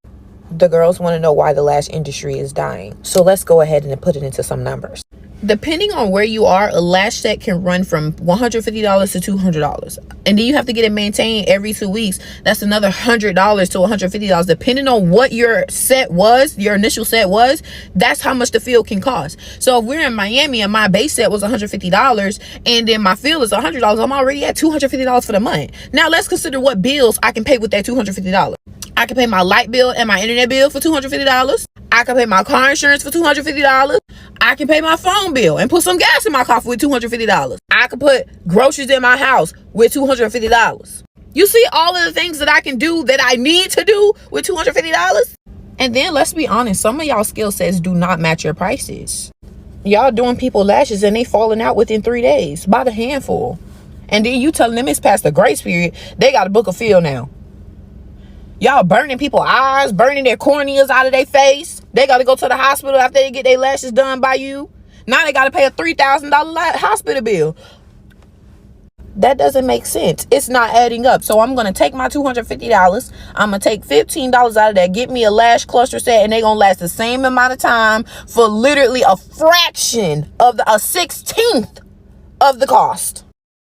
The girls want to know why the lash industry is dying. So let's go ahead and put it into some numbers. Depending on where you are, a lash set can run from $150 to $200. And then you have to get it maintained every 2 weeks. That's another $100 to $150. Depending on what your set was, your initial set was, that's how much the field can cost. So if we're in Miami and my base set was $150 and then my field is $100, I'm already at $250 for the month. Now let's consider what bills I can pay with that $250. I can pay my light bill and my internet bill for $250. I can pay my car insurance for $250. I can pay my phone bill and put some gas in my car with $250. I can put groceries in my house with $250. You see all of the things that I can do that I need to do with $250? And then let's be honest, some of y'all skill sets do not match your prices. Y'all doing people lashes and they falling out within 3 days by the handful. And then you telling them it's past the grace period, they got to book a fill now. Y'all burning people's eyes, burning their corneas out of their face. They got to go to the hospital after they get their lashes done by you. Now they got to pay a $3,000 hospital bill. That doesn't make sense. It's not adding up. So I'm going to take my $250. I'm going to take $15 out of that. Get me a lash cluster set, and they're going to last the same amount of time for literally a fraction of a 16th of the cost.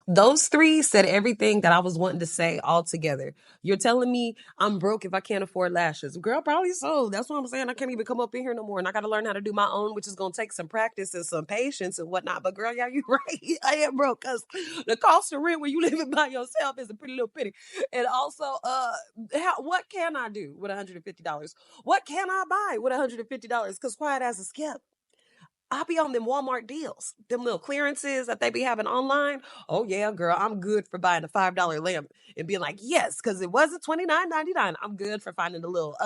Those 3 said everything that I was wanting to say all together. You're telling me I'm broke if I can't afford lashes. Girl, probably so. That's what I'm saying. I can't even come up in here no more. And I got to learn how to do my own, which is going to take some practice and some patience and whatnot. But girl, yeah, you're right. I am broke because the cost of rent when you living by yourself is a pretty little penny. And also, what can I do with $150? What can I buy with $150? Because quiet as a skip, I'll be on them Walmart deals, them little clearances that they be having online. Oh yeah, girl, I'm good for buying a $5 lamp and being like, yes, because it wasn't $29.99. I'm good for finding a little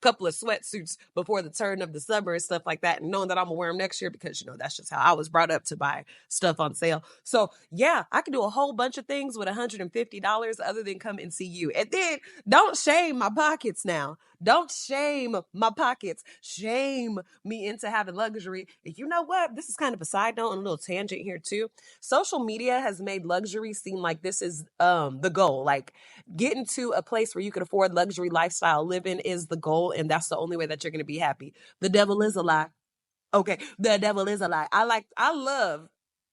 couple of sweatsuits before the turn of the summer and stuff like that, and knowing that I'm gonna wear them next year because that's just how I was brought up to buy stuff on sale. So yeah, I can do a whole bunch of things with $150 other than come and see you. And then don't shame my pockets now. Don't shame my pockets. Shame me into having luxury. You know what? This is kind of a side note and a little tangent here too. Social media has made luxury seem like this is the goal. Like getting to a place where you can afford luxury lifestyle living is the goal, and that's the only way that you're going to be happy. The devil is a lie. Okay, the devil is a lie. I love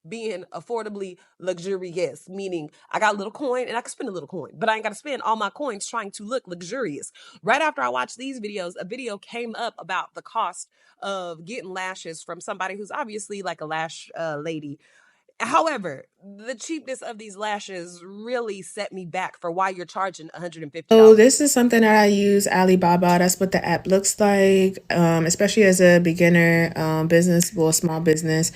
being affordably luxurious, meaning I got a little coin and I can spend a little coin, but I ain't got to spend all my coins trying to look luxurious. Right after I watched these videos, a video came up about the cost of getting lashes from somebody who's obviously like a lash lady. However, the cheapness of these lashes really set me back for why you're charging $150. So this is something that I use, Alibaba. That's what the app looks like, especially as a beginner business or small business.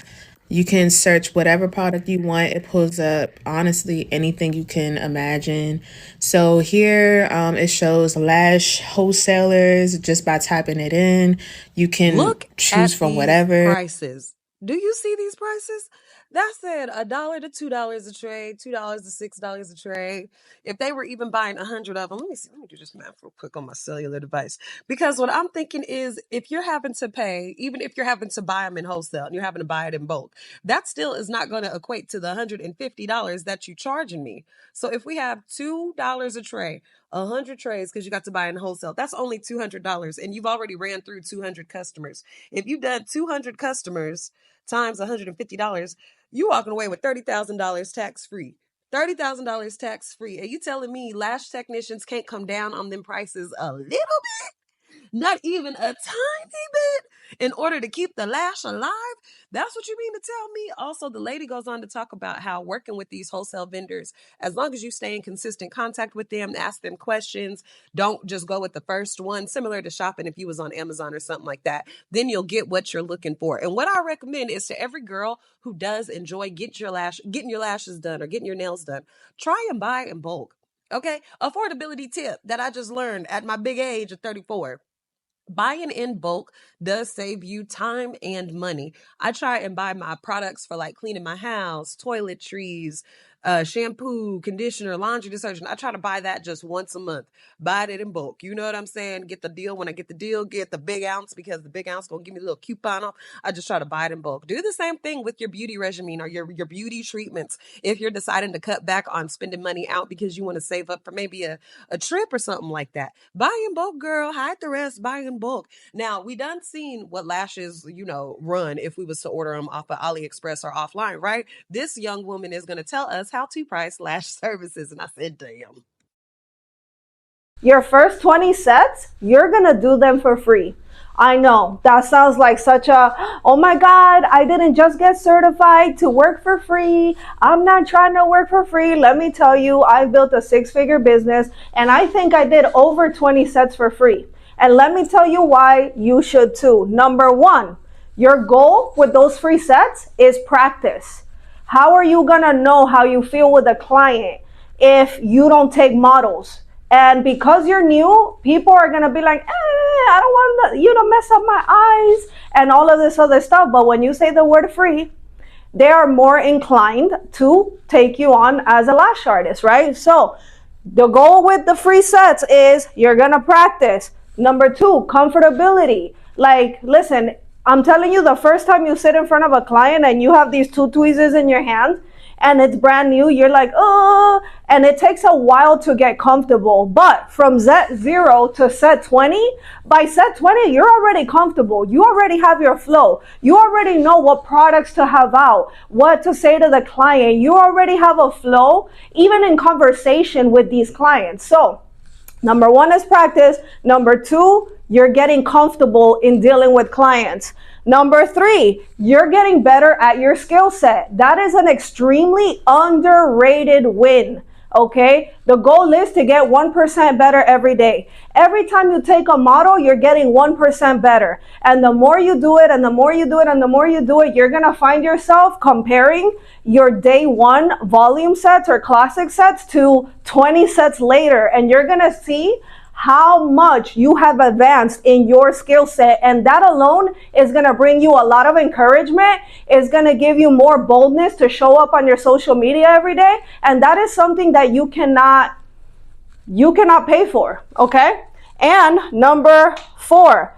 You can search whatever product you want. It pulls up, honestly, anything you can imagine. So here it shows lash wholesalers just by typing it in. You can choose from whatever. Prices. Do you see these prices? That said $1 to $2 a tray, $2 to $6 a tray. If they were even buying 100 of them, let me see. Let me do this math real quick on my cellular device. Because what I'm thinking is, if you're having to pay, even if you're having to buy them in wholesale and you're having to buy it in bulk, that still is not going to equate to the $150 that you're charging me. So if we have $2 a tray, 100 trays, because you got to buy in wholesale, that's only $200, and you've already ran through 200 customers. If you've done 200 customers times $150, you walking away with $30,000 tax free. $30,000 tax free. And you telling me lash technicians can't come down on them prices a little bit? Not even a tiny bit, in order to keep the lash alive? That's what you mean to tell me? Also, the lady goes on to talk about how working with these wholesale vendors, as long as you stay in consistent contact with them, ask them questions, don't just go with the first one, similar to shopping if you was on Amazon or something like that, then you'll get what you're looking for. And what I recommend is, to every girl who does enjoy getting your lashes done or getting your nails done, try and buy in bulk. Okay? Affordability tip that I just learned at my big age of 34. Buying in bulk does save you time and money. I try and buy my products for like cleaning my house, toiletries, shampoo, conditioner, laundry detergent. I try to buy that just once a month. Buy it in bulk. You know what I'm saying? Get the deal. When I get the deal, get the big ounce, because the big ounce gonna give me a little coupon off. I just try to buy it in bulk. Do the same thing with your beauty regimen or your beauty treatments. If you're deciding to cut back on spending money out because you want to save up for maybe a trip or something like that, buy in bulk, girl. Hide the rest. Buy in bulk. Now, we done seen what lashes, run if we was to order them off of AliExpress or offline, right? This young woman is going to tell us how to price lash services. And I said, damn. Your first 20 sets, you're going to do them for free. I know that sounds like such a, oh my God, I didn't just get certified to work for free. I'm not trying to work for free. Let me tell you, I've built a 6-figure business, and I think I did over 20 sets for free. And let me tell you why you should too. Number one, your goal with those free sets is practice. How are you gonna know how you feel with a client if you don't take models? And because you're new, people are gonna be like, I don't want you to mess up my eyes and all of this other stuff. But when you say the word free, they are more inclined to take you on as a lash artist, right? So the goal with the free sets is you're gonna practice. Number two, comfortability. Like, listen, I'm telling you, the first time you sit in front of a client and you have these two tweezers in your hand and it's brand new, you're like, oh, and it takes a while to get comfortable. But from set 0 to set 20, by set 20, you're already comfortable. You already have your flow. You already know what products to have out, what to say to the client. You already have a flow, even in conversation with these clients. So number one is practice. Number two, you're getting comfortable in dealing with clients. Number three, you're getting better at your skill set. That is an extremely underrated win. Okay, the goal is to get 1% better every day. Every time you take a model, you're getting 1% better. And the more you do it, and the more you do it, and the more you do it, you're gonna find yourself comparing your day one volume sets or classic sets to 20 sets later. And you're gonna see how much you have advanced in your skill set, and that alone is going to bring you a lot of encouragement. It's going to give you more boldness to show up on your social media every day, and that is something that you cannot pay for, okay? And number four,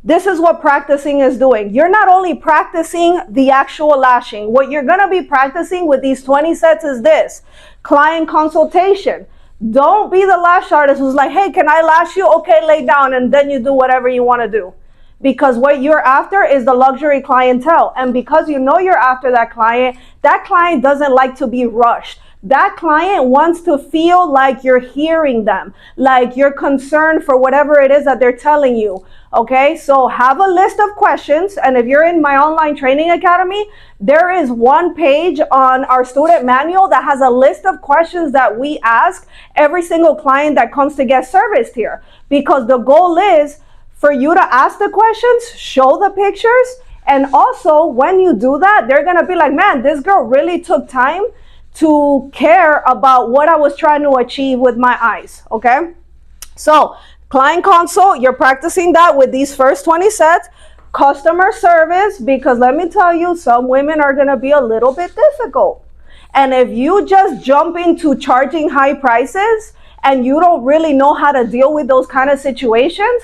this is what practicing is doing. You're not only practicing the actual lashing. What you're going to be practicing with these 20 sets is this: client consultation. Don't be the lash artist who's like, hey, can I lash you? Okay, lay down, and then you do whatever you want to do. because what you're after is the luxury clientele. And because you know you're after that client doesn't like to be rushed. That client wants to feel like you're hearing them, like you're concerned for whatever it is that they're telling you. Okay, so have a list of questions. And if you're in my online training academy, there is one page on our student manual that has a list of questions that we ask every single client that comes to get serviced here. Because the goal is for you to ask the questions, show the pictures, and also when you do that, they're gonna be like, man, this girl really took time to care about what I was trying to achieve with my eyes, okay? So, client consult, you're practicing that with these first 20 sets. Customer service, because let me tell you, some women are gonna be a little bit difficult. And if you just jump into charging high prices and you don't really know how to deal with those kind of situations,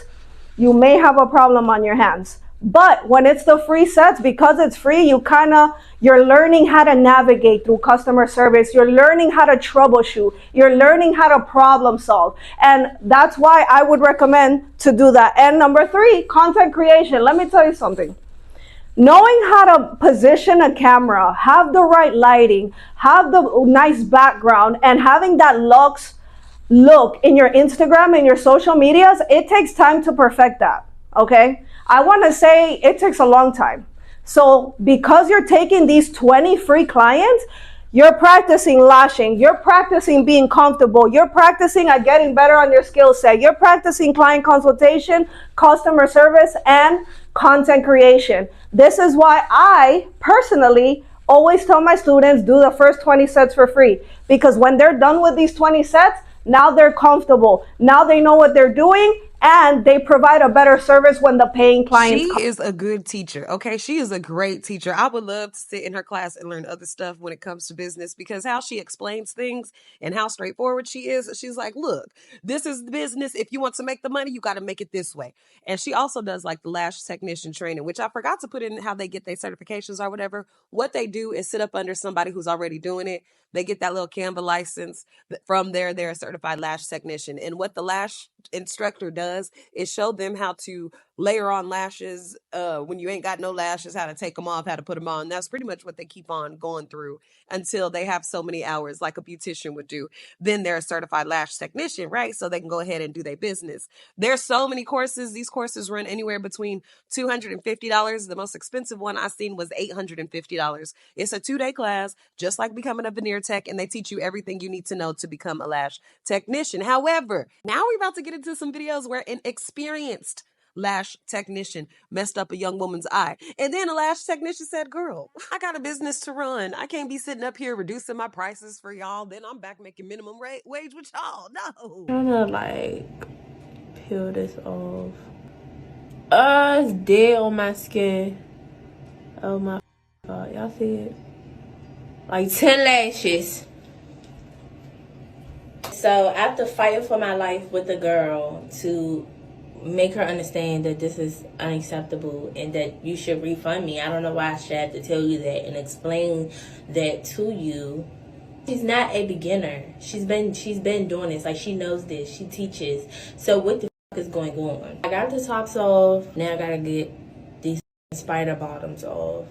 you may have a problem on your hands. But when it's the free sets, because it's free, you're learning how to navigate through customer service. You're learning how to troubleshoot. You're learning how to problem solve. And that's why I would recommend to do that. And number 3, content creation. Let me tell you something. Knowing how to position a camera, have the right lighting, have the nice background, and having that luxe look in your Instagram and your social medias, it takes time to perfect that, okay? I want to say it takes a long time. So because you're taking these 20 free clients, you're practicing lashing, you're practicing being comfortable, you're practicing at getting better on your skill set, you're practicing client consultation, customer service, and content creation. This is why I personally always tell my students, do the first 20 sets for free. Because when they're done with these 20 sets, now they're comfortable. Now they know what they're doing, and they provide a better service when the paying clients She come. is a good teacher. Okay. She is a great teacher. I would love to sit in her class and learn other stuff when it comes to business, because how she explains things and how straightforward she is. She's like, look, this is the business. If you want to make the money, you got to make it this way. And she also does like the lash technician training, which I forgot to put in how they get their certifications or whatever. What they do is sit up under somebody who's already doing it. They get that little Canva license. From there, they're a certified lash technician. And what the lash instructor does is show them how to layer on lashes when you ain't got no lashes, how to take them off, how to put them on. That's pretty much what they keep on going through until they have so many hours, like a beautician would do. Then they're a certified lash technician, right? So they can go ahead and do their business. There's so many courses. These courses run anywhere between $250. The most expensive one I seen was $850. It's a 2-day class, just like becoming a veneer tech, and they teach you everything you need to know to become a lash technician. However, now we're about to get into some videos where an experienced lash technician messed up a young woman's eye. And then a lash technician said, girl, I got a business to run. I can't be sitting up here reducing my prices for y'all. Then I'm back making minimum wage with y'all. No. I'm trying to like peel this off. It's dead on my skin. Oh my God. Y'all see it? Like 10 lashes. So after fighting for my life with the girl to make her understand that this is unacceptable and that you should refund me, I don't know why I should have to tell you that and explain that to you. She's not a beginner. She's been doing this. Like, she knows this. She teaches. So what the fuck is going on? I got the tops off. Now I gotta get these spider bottoms off.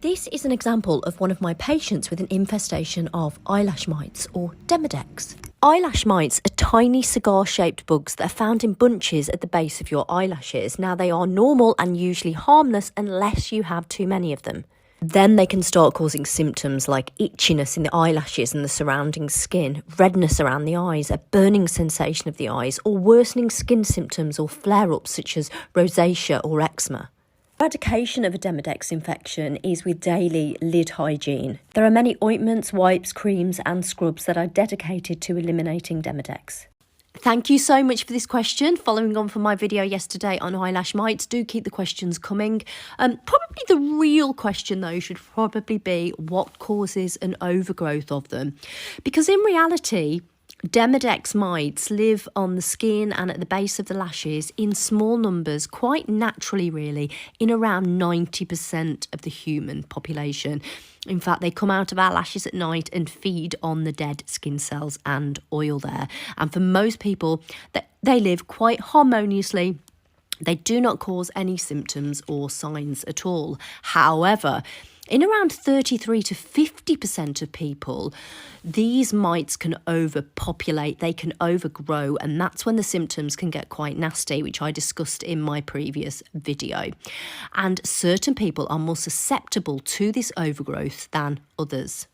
This is an example of one of my patients with an infestation of eyelash mites or demodex. Eyelash mites are tiny cigar-shaped bugs that are found in bunches at the base of your eyelashes. Now, they are normal and usually harmless unless you have too many of them. Then they can start causing symptoms like itchiness in the eyelashes and the surrounding skin, redness around the eyes, a burning sensation of the eyes, or worsening skin symptoms or flare-ups such as rosacea or eczema. Eradication of a demodex infection is with daily lid hygiene. There are many ointments, wipes, creams and scrubs that are dedicated to eliminating demodex. Thank you so much for this question. Following on from my video yesterday on eyelash mites, do keep the questions coming. Probably the real question though should probably be what causes an overgrowth of them. Because in reality, Demodex mites live on the skin and at the base of the lashes in small numbers, quite naturally really, in around 90% of the human population. In fact, they come out of our lashes at night and feed on the dead skin cells and oil there. And for most people, they live quite harmoniously. They do not cause any symptoms or signs at all. However, in around 33 to 50% of people, these mites can overpopulate, they can overgrow, and that's when the symptoms can get quite nasty, which I discussed in my previous video. And certain people are more susceptible to this overgrowth than others.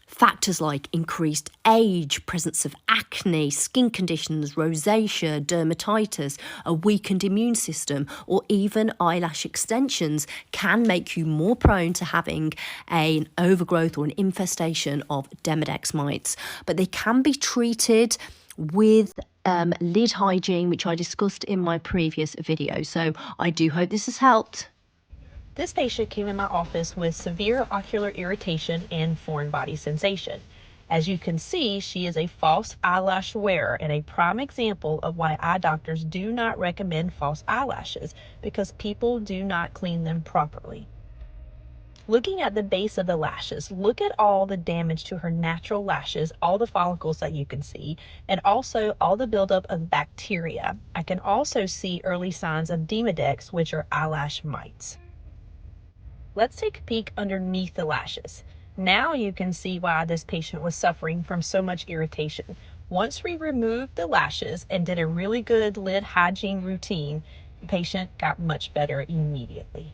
Factors like increased age, presence of acne, skin conditions, rosacea, dermatitis, a weakened immune system, or even eyelash extensions can make you more prone to having an overgrowth or an infestation of Demodex mites. But they can be treated with lid hygiene, which I discussed in my previous video. So I do hope this has helped. This patient came in my office with severe ocular irritation and foreign body sensation. As you can see, she is a false eyelash wearer and a prime example of why eye doctors do not recommend false eyelashes, because people do not clean them properly. Looking at the base of the lashes, look at all the damage to her natural lashes, all the follicles that you can see, and also all the buildup of bacteria. I can also see early signs of Demodex, which are eyelash mites. Let's take a peek underneath the lashes. Now you can see why this patient was suffering from so much irritation. Once we removed the lashes and did a really good lid hygiene routine, the patient got much better immediately.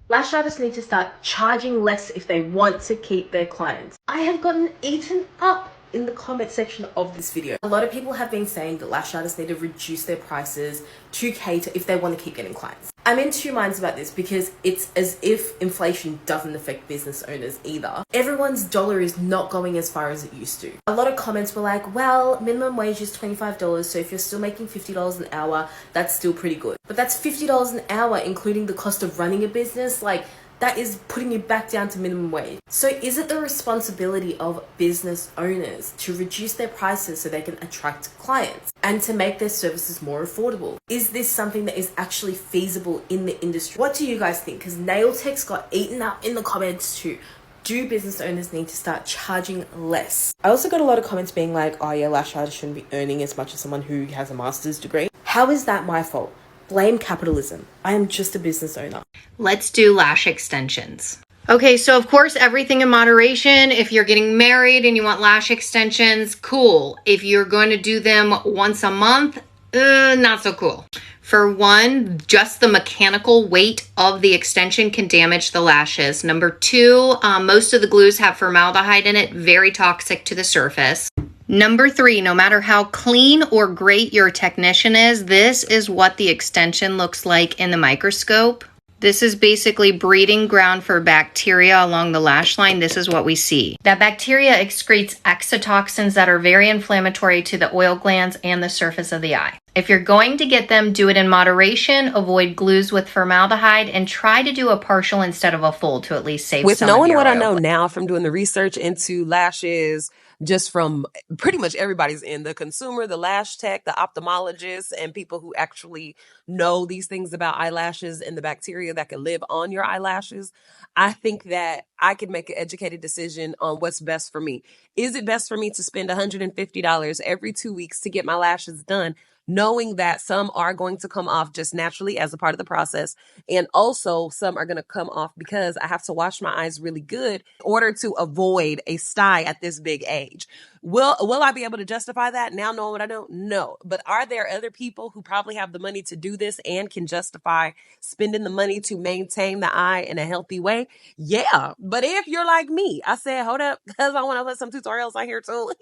Lash artists need to start charging less if they want to keep their clients. I have gotten eaten up in the comment section of this video. A lot of people have been saying that lash artists need to reduce their prices to cater if they want to keep getting clients. I'm in two minds about this because it's as if inflation doesn't affect business owners either. Everyone's dollar is not going as far as it used to. A lot of comments were like, well, minimum wage is $25, so if you're still making $50 an hour, that's still pretty good. But that's $50 an hour including the cost of running a business. Like, that is putting you back down to minimum wage. So is it the responsibility of business owners to reduce their prices so they can attract clients and to make their services more affordable? Is this something that is actually feasible in the industry? What do you guys think? Because nail techs got eaten up in the comments too. Do business owners need to start charging less? I also got a lot of comments being like, oh yeah, lash artists shouldn't be earning as much as someone who has a master's degree. How is that my fault? Blame capitalism. I am just a business owner. Let's do lash extensions. Okay, so of course, everything in moderation. If you're getting married and you want lash extensions, cool. If you're going to do them once a month, not so cool. For one, just the mechanical weight of the extension can damage the lashes. Number two, most of the glues have formaldehyde in it, very toxic to the surface. Number three, no matter how clean or great your technician is, this is what the extension looks like in the microscope. This is basically breeding ground for bacteria along the lash line. This is what we see. That bacteria excretes exotoxins that are very inflammatory to the oil glands and the surface of the eye. If you're going to get them, do it in moderation, avoid glues with formaldehyde, and try to do a partial instead of a full to at least save With some of knowing your what I oil. know now from doing the research into lashes, just from pretty much everybody's end, the consumer, the lash tech, the ophthalmologist, and people who actually know these things about eyelashes and the bacteria that can live on your eyelashes, I think that I can make an educated decision on what's best for me. Is it best for me to spend $150 every 2 weeks to get my lashes done, knowing that some are going to come off just naturally as a part of the process, and also some are going to come off because I have to wash my eyes really good in order to avoid a sty at this big age? Will I be able to justify that now knowing what I know? No. But are there other people who probably have the money to do this and can justify spending the money to maintain the eye in a healthy way? Yeah. But if you're like me, I said, hold up, because I want to put some tutorials on here too.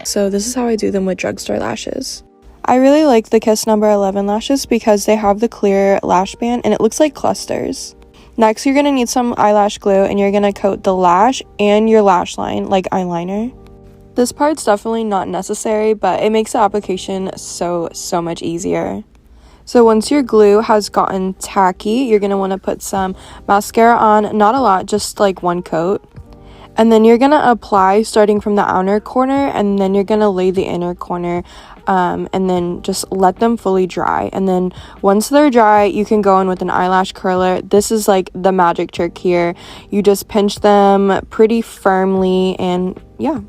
So this is how I do them with drugstore lashes. I really like the Kiss number 11 lashes because they have the clear lash band and it looks like clusters. Next, you're going to need some eyelash glue and you're going to coat the lash and your lash line like eyeliner. This part's definitely not necessary, but it makes the application so much easier. So once your glue has gotten tacky, you're going to want to put some mascara on, not a lot, just like one coat. And then you're going to apply starting from the outer corner, and then you're going to lay the inner corner, and then just let them fully dry. And then once they're dry, you can go in with an eyelash curler. This is like the magic trick here. You just pinch them pretty firmly, and yeah.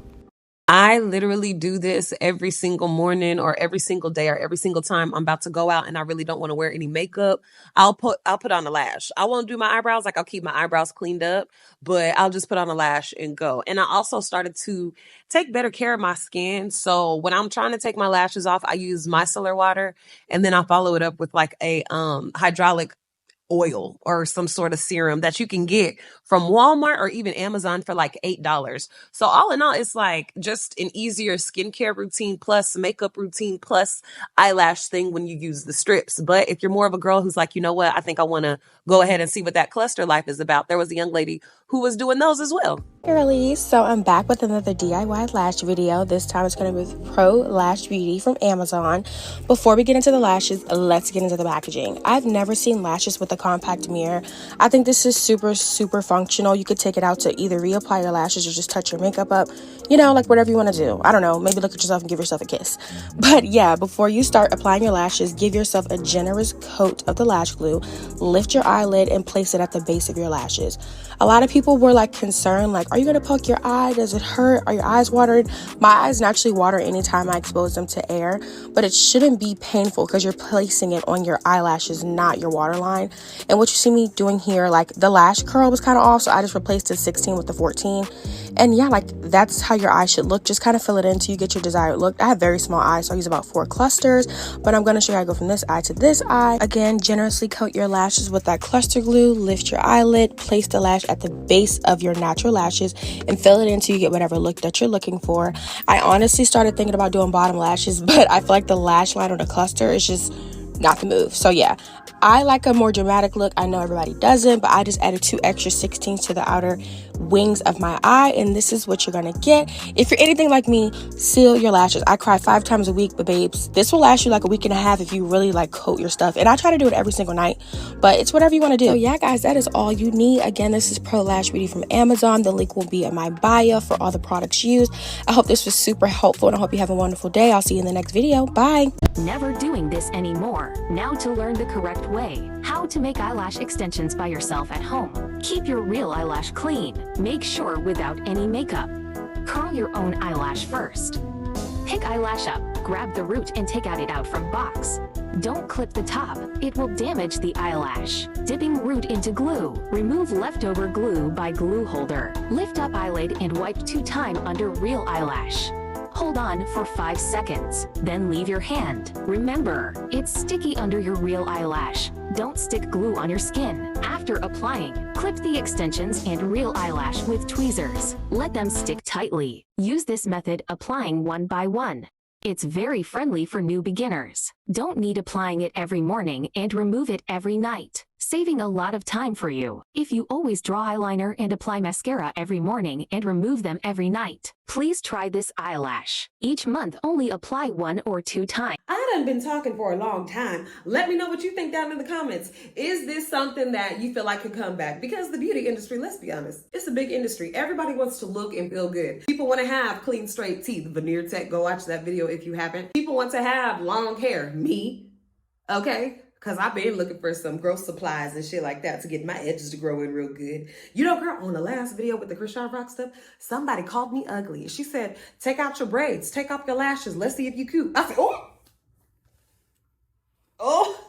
I literally do this every single morning or every single day or every single time I'm about to go out and I really don't want to wear any makeup. I'll put on a lash. I won't do my eyebrows. Like, I'll keep my eyebrows cleaned up, but I'll just put on a lash and go. And I also started to take better care of my skin. So when I'm trying to take my lashes off, I use micellar water, and then I follow it up with like a hydraulic oil or some sort of serum that you can get from Walmart or even Amazon for like $8. So all in all, it's like just an easier skincare routine plus makeup routine plus eyelash thing when you use the strips. But if you're more of a girl who's like, you know what, I think I want to go ahead and see what that cluster life is about, there was a young lady who was doing those as well. Girlies, so I'm back with another DIY lash video. This time it's going to be with Pro Lash Beauty from Amazon. Before we get into the lashes, let's get into the packaging. I've never seen lashes with a compact mirror. I think this is super functional. You could take it out to either reapply your lashes or just touch your makeup up. You know, like whatever you want to do. I don't know, maybe look at yourself and give yourself a kiss. But yeah, before you start applying your lashes, give yourself a generous coat of the lash glue. Lift your eyelid and place it at the base of your lashes. A lot of people were like concerned, like, are you going to poke your eye? Does it hurt? Are your eyes watered? My eyes naturally water anytime I expose them to air, but it shouldn't be painful because you're placing it on your eyelashes, not your waterline. And what you see me doing here, like the lash curl was kind of off, so I just replaced the 16 with the 14. And yeah, like that's how your eye should look. Just kind of fill it in until you get your desired look. I have very small eyes, so I use about 4 clusters, but I'm going to show you how to go from this eye to this eye. Again, generously coat your lashes with that cluster glue, lift your eyelid, place the lash at the base of your natural lashes, and fill it in until you get whatever look that you're looking for. I honestly started thinking about doing bottom lashes, but I feel like the lash line on the cluster is just not the move. So yeah, I like a more dramatic look. I know everybody doesn't, but I just added 2 extra 16s to the outer wings of my eye, and this is what you're gonna get. If you're anything like me, seal your lashes. I cry 5 times a week, but babes, this will last you like a week and a half if you really like coat your stuff. And I try to do it every single night, but it's whatever you want to do. So yeah, guys, that is all you need. Again, this is Pro Lash Beauty from Amazon. The link will be in my bio for all the products used. I hope this was super helpful, and I hope you have a wonderful day. I'll see you in the next video. Bye. Never doing this anymore. Now to learn the correct way. How to make eyelash extensions by yourself at home. Keep your real eyelash clean. Make sure without any makeup. Curl your own eyelash first. Pick eyelash up, grab the root and take it out from box. Don't clip the top, it will damage the eyelash. Dipping root into glue. Remove leftover glue by glue holder. Lift up eyelid and wipe 2 times under real eyelash. Hold on for 5 seconds, then leave your hand. Remember, it's sticky under your real eyelash. Don't stick glue on your skin. After applying, clip the extensions and real eyelash with tweezers. Let them stick tightly. Use this method applying one by one. It's very friendly for new beginners. Don't need applying it every morning and remove it every night, saving a lot of time for you. If you always draw eyeliner and apply mascara every morning and remove them every night, please try this eyelash. Each month only apply 1 or 2 times. I done been talking for a long time. Let me know what you think down in the comments. Is this something that you feel like could come back? Because the beauty industry, let's be honest, it's a big industry. Everybody wants to look and feel good. People want to have clean, straight teeth. Veneer Tech, go watch that video if you haven't. People want to have long hair. Me, okay? Because I've been looking for some growth supplies and shit like that to get my edges to grow in real good. You know, girl, on the last video with the Christian Rock stuff, somebody called me ugly. She said, take out your braids, take off your lashes. Let's see if you cute. I said, oh. Oh.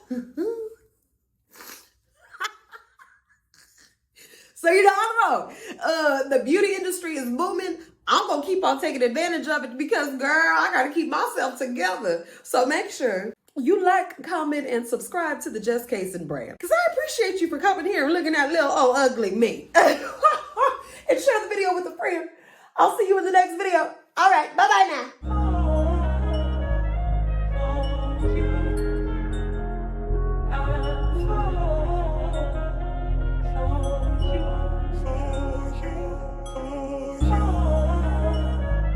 So you know, I don't know. The beauty industry is booming. I'm going to keep on taking advantage of it because, girl, I got to keep myself together. So make sure you like, comment, and subscribe to the Just Casing brand. Because I appreciate you for coming here and looking at little old ugly me. And share the video with a friend. I'll see you in the next video. All right, bye-bye now.